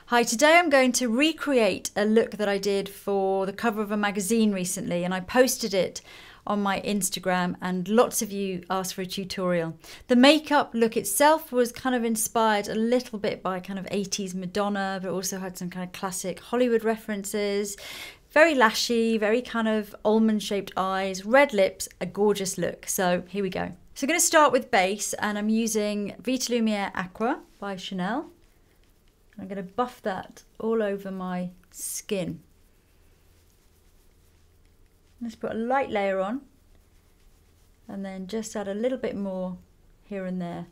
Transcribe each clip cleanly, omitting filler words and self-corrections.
Hi, today I'm going to recreate a look that I did for the cover of a magazine recently, and I posted it on my Instagram and lots of you asked for a tutorial. The makeup look itself was kind of inspired a little bit by kind of 80s Madonna, but also had some kind of classic Hollywood references. Very lashy, very kind of almond shaped eyes, red lips, a gorgeous look. So here we go. So I'm going to start with base, and I'm using Vita Lumiere Aqua by Chanel. I'm going to buff that all over my skin. Let's put a light layer on and then just add a little bit more here and there.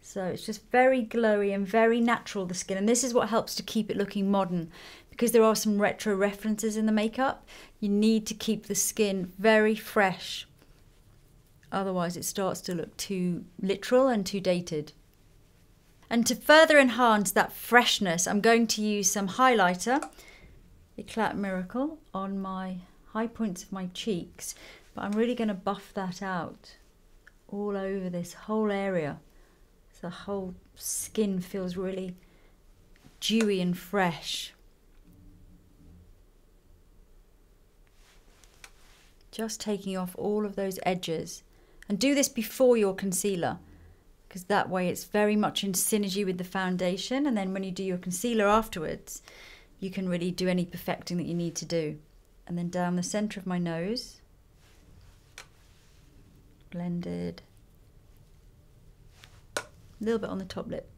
So it's just very glowy and very natural, the skin, and this is what helps to keep it looking modern, because there are some retro references in the makeup. You need to keep the skin very fresh, otherwise it starts to look too literal and too dated. And to further enhance that freshness, I'm going to use some highlighter, Eclat Miracle, on my high points of my cheeks, but I'm really going to buff that out all over this whole area, so the whole skin feels really dewy and fresh. Just taking off all of those edges, and do this before your concealer, because that way it's very much in synergy with the foundation, and then when you do your concealer afterwards you can really do any perfecting that you need to do. And then down the centre of my nose, blended, a little bit on the top lip.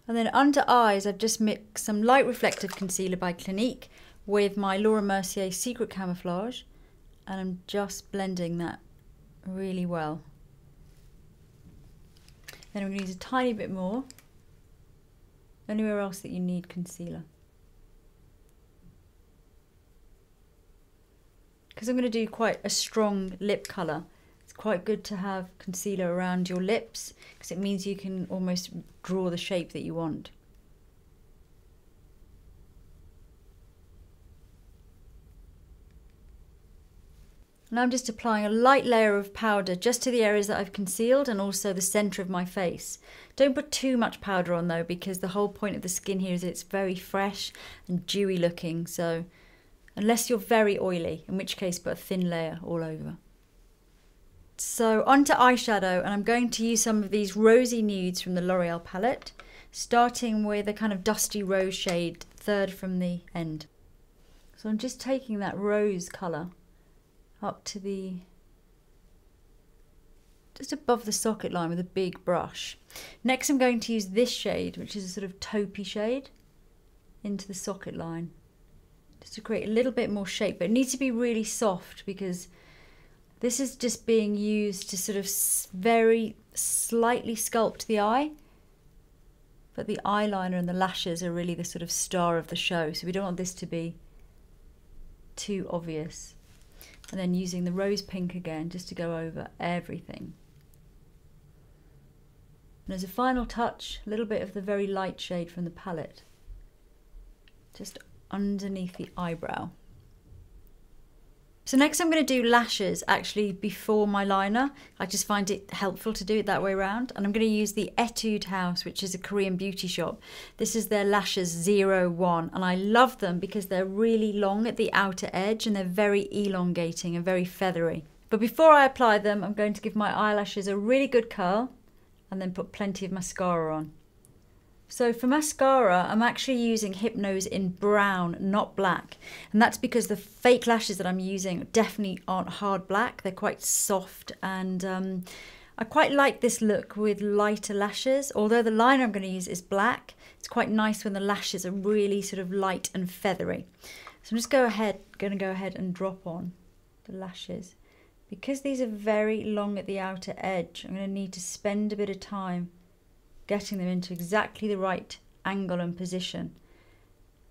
And then under eyes I've just mixed some light reflective concealer by Clinique with my Laura Mercier Secret Camouflage, and I'm just blending that really well. Then I'm going to use a tiny bit more anywhere else that you need concealer, because I'm going to do quite a strong lip colour. It's quite good to have concealer around your lips because it means you can almost draw the shape that you want. Now I'm just applying a light layer of powder just to the areas that I've concealed and also the centre of my face. Don't put too much powder on though, because the whole point of the skin here is it's very fresh and dewy looking, so unless you're very oily, in which case put a thin layer all over. So onto eyeshadow, and I'm going to use some of these rosy nudes from the L'Oreal palette, starting with a kind of dusty rose shade, third from the end. So I'm just taking that rose colour up to just above the socket line with a big brush. Next I'm going to use this shade, which is a sort of taupey shade, into the socket line, just to create a little bit more shape, but it needs to be really soft because this is just being used to sort of very slightly sculpt the eye, but the eyeliner and the lashes are really the sort of star of the show, so we don't want this to be too obvious. And then using the rose pink again just to go over everything. And as a final touch, a little bit of the very light shade from the palette, just underneath the eyebrow. So next I'm going to do lashes actually before my liner. I just find it helpful to do it that way around. And I'm going to use the Etude house, which is a Korean beauty shop. This is their lashes 01, and I love them because they're really long at the outer edge and they're very elongating and very feathery. But before I apply them, I'm going to give my eyelashes a really good curl and then put plenty of mascara on. So for mascara, I'm actually using Hypnose in brown, not black. And that's because the fake lashes that I'm using definitely aren't hard black. They're quite soft, and I quite like this look with lighter lashes. Although the liner I'm going to use is black, it's quite nice when the lashes are really sort of light and feathery. So I'm just going to go ahead and drop on the lashes. Because these are very long at the outer edge, I'm going to need to spend a bit of time getting them into exactly the right angle and position.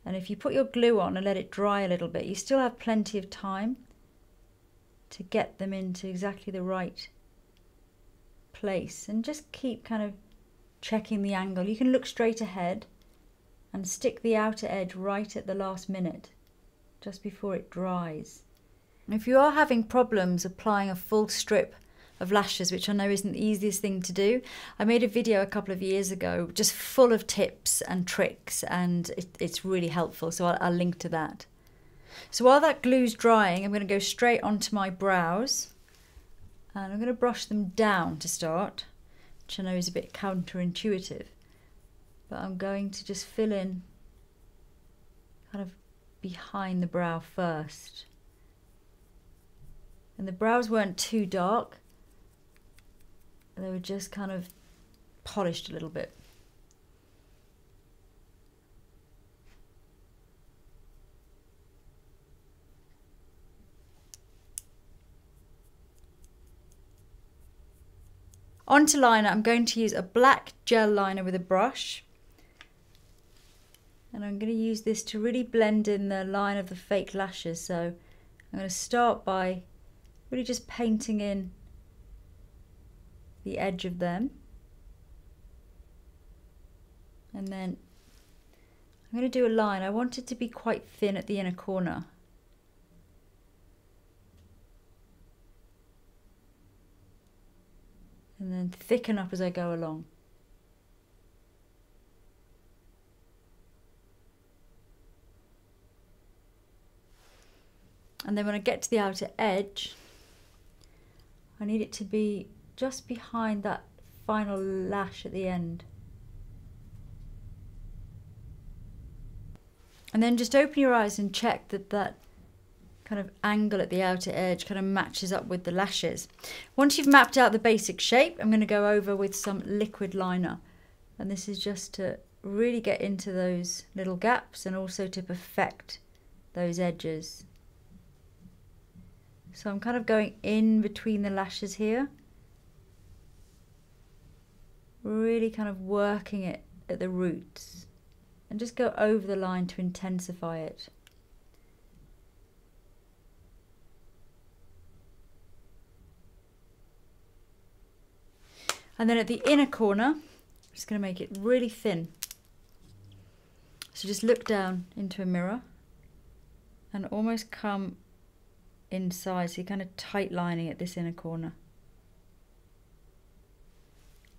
And if you put your glue on and let it dry a little bit, you still have plenty of time to get them into exactly the right place. And just keep kind of checking the angle. You can look straight ahead and stick the outer edge right at the last minute, just before it dries. And if you are having problems applying a full strip of lashes, which I know isn't the easiest thing to do. I made a video a couple of years ago just full of tips and tricks, and it's really helpful, so I'll link to that. So while that glue's drying, I'm going to go straight onto my brows, and I'm going to brush them down to start, which I know is a bit counterintuitive, but I'm going to just fill in kind of behind the brow first. And the brows weren't too dark, they were just kind of polished a little bit. Onto liner, I'm going to use a black gel liner with a brush. And I'm going to use this to really blend in the line of the fake lashes. So I'm going to start by really just painting in the edge of them. And then I'm going to do a line. I want it to be quite thin at the inner corner. And then thicken up as I go along. And then when I get to the outer edge, I need it to be just behind that final lash at the end. And then just open your eyes and check that that kind of angle at the outer edge kind of matches up with the lashes. Once you've mapped out the basic shape, I'm going to go over with some liquid liner. And this is just to really get into those little gaps and also to perfect those edges. So I'm kind of going in between the lashes here, really kind of working it at the roots, and just go over the line to intensify it. And then at the inner corner, I'm just going to make it really thin. So just look down into a mirror and almost come inside, so you're kind of tight lining at this inner corner.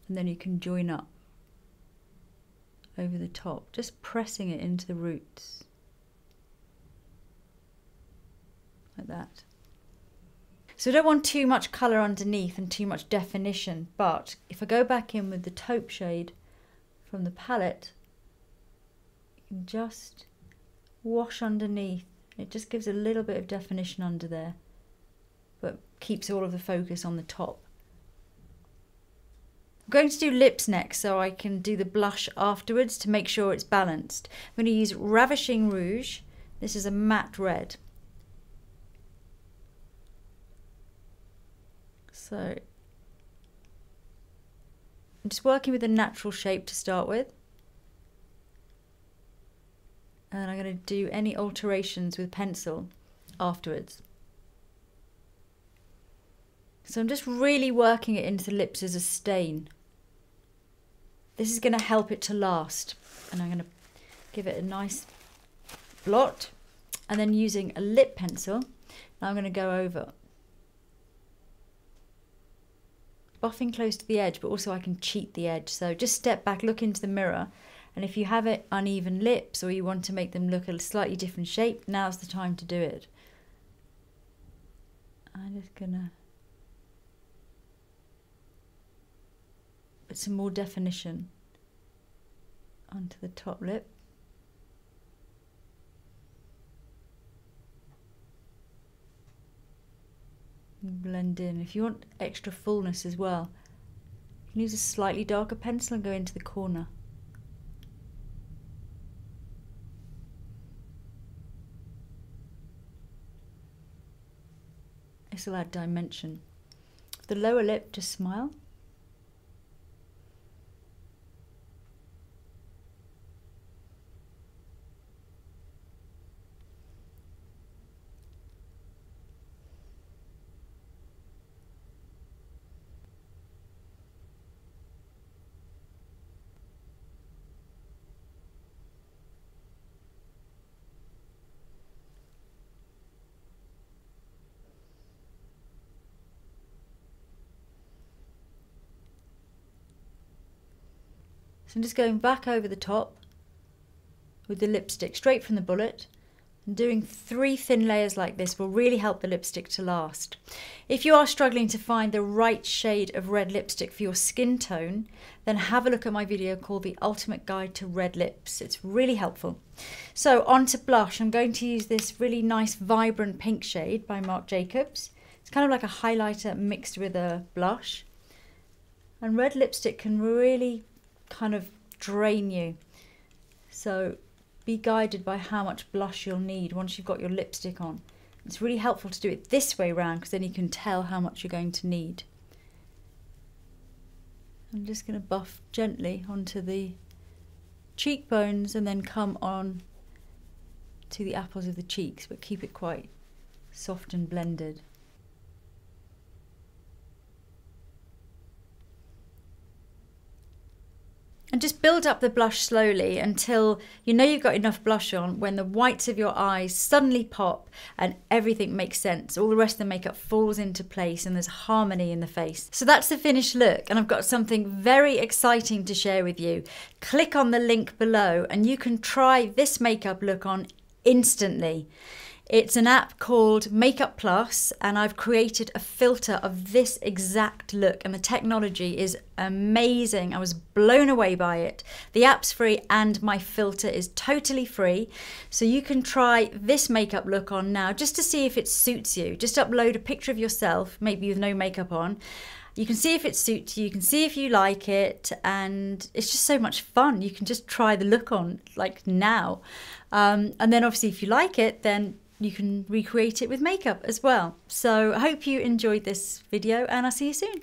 And then you can join up over the top, just pressing it into the roots. Like that. So I don't want too much colour underneath and too much definition, but if I go back in with the taupe shade from the palette, you can just wash underneath. It just gives a little bit of definition under there, but keeps all of the focus on the top. I'm going to do lips next, so I can do the blush afterwards to make sure it's balanced. I'm going to use Ravishing Rouge. This is a matte red. So I'm just working with a natural shape to start with. And I'm going to do any alterations with pencil afterwards. So I'm just really working it into the lips as a stain. This is going to help it to last. And I'm going to give it a nice blot. And then using a lip pencil, now I'm going to go over. Buffing close to the edge, but also I can cheat the edge. So just step back, look into the mirror. And if you have uneven lips or you want to make them look a slightly different shape, now's the time to do it. I'm just gonna put some more definition onto the top lip. And blend in. If you want extra fullness as well, you can use a slightly darker pencil and go into the corner. This will add dimension. The lower lip, just smile. So I'm just going back over the top with the lipstick straight from the bullet. And doing 3 thin layers like this will really help the lipstick to last. If you are struggling to find the right shade of red lipstick for your skin tone, then have a look at my video called The Ultimate Guide to Red Lips. It's really helpful. So on to blush. I'm going to use this really nice vibrant pink shade by Marc Jacobs. It's kind of like a highlighter mixed with a blush. And red lipstick can really kind of drain you. So be guided by how much blush you'll need once you've got your lipstick on. It's really helpful to do it this way round because then you can tell how much you're going to need. I'm just going to buff gently onto the cheekbones and then come on to the apples of the cheeks, but keep it quite soft and blended. And just build up the blush slowly until you know you've got enough blush on when the whites of your eyes suddenly pop and everything makes sense. All the rest of the makeup falls into place and there's harmony in the face. So that's the finished look, and I've got something very exciting to share with you. Click on the link below and you can try this makeup look on instantly. It's an app called Makeup Plus, and I've created a filter of this exact look, and the technology is amazing. I was blown away by it. The app's free and my filter is totally free. So you can try this makeup look on now just to see if it suits you. Just upload a picture of yourself, maybe with no makeup on. You can see if it suits you, you can see if you like it, and it's just so much fun. You can just try the look on like now. And then obviously if you like it, then you can recreate it with makeup as well. So I hope you enjoyed this video and I'll see you soon.